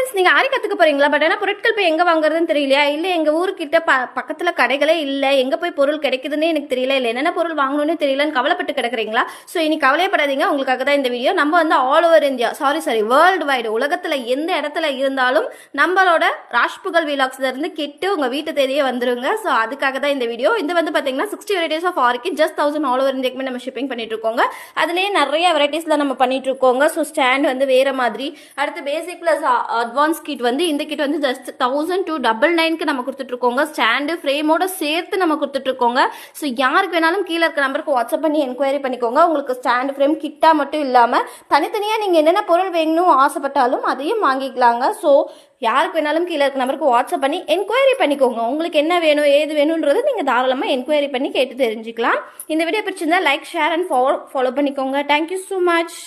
Friends, நீங்கள் ஆரி கற்றுக்க போகிறீங்களா? பட் ஆனால் பொருட்கள் போய் எங்கே வாங்குறதுன்னு தெரியலையா? இல்லை எங்கள் ஊருக்கிட்ட பக்கத்தில் கடைகளே இல்லை, எங்கே போய் பொருள் கிடைக்குதுன்னே எனக்கு தெரியல, இல்லை என்னென்ன பொருள் வாங்கணும்னு தெரியலன்னு கவலைப்பட்டு கிடக்குறீங்களா? ஸோ இனி கவலைப்படாதீங்க, உங்களுக்காக தான் இந்த வீடியோ. நம்ம வந்து all over India, sorry world wide, உலகத்தில் எந்த இடத்துல இருந்தாலும் நம்மளோட ராஜ்புகழ் வீலாக்ஸ்லேருந்து கிட்டு உங்கள் வீட்டு தேதியே வந்துருங்க. ஸோ அதுக்காக தான் இந்த வீடியோ. இது வந்து பார்த்தீங்கன்னா 60 வெரைட்டிஸ் ஆஃப் ஆரிக்கு ஜஸ்ட் 1000 ஆல் ஓவர் இந்தியாக்குமே நம்ம ஷிப்பிங் பண்ணிட்டு இருக்கோங்க. அதுலேயே நிறைய வெரைட்டிஸில் நம்ம பண்ணிட்டு இருக்கோங்க. ஸோ ஸ்டாண்ட் வந்து வேறு மாதிரி, அடுத்து பேசிக் ப்ளஸ் அட்வான்ஸ் கிட் வந்து இந்த கிட் வந்து ஜஸ்ட் 1000 to 999 நம்ம கொடுத்துட்ருக்கோங்க. ஸ்டாண்டு ஃப்ரேமோட சேர்த்து நம்ம கொடுத்துட்ருக்கோங்க. ஸோ யாருக்கு வேணாலும் கீழே இருக்க நம்பருக்கு வாட்ஸ்அப் பண்ணி என்கொயரி பண்ணிக்கோங்க. உங்களுக்கு ஸ்டாண்டு ஃப்ரேம் கிட்டா மட்டும் இல்லாமல் தனித்தனியாக நீங்கள் என்னென்ன பொருள் வேணும் ஆசைப்பட்டாலும் அதையும் வாங்கிக்கலாங்க. ஸோ யாருக்கு வேணாலும் கீழே இருக்க நம்பருக்கு வாட்ஸ்அப் பண்ணி என்கொயரி பண்ணிக்கோங்க. உங்களுக்கு என்ன வேணும் ஏது வேணுன்றது நீங்கள் தாராளமாக என்கொயரி பண்ணி கேட்டு தெரிஞ்சுக்கலாம். இந்த வீடியோ பிடிச்சிருந்தா லைக், ஷேர் அண்ட் ஃபாலோ பண்ணிக்கோங்க. Thank you so much.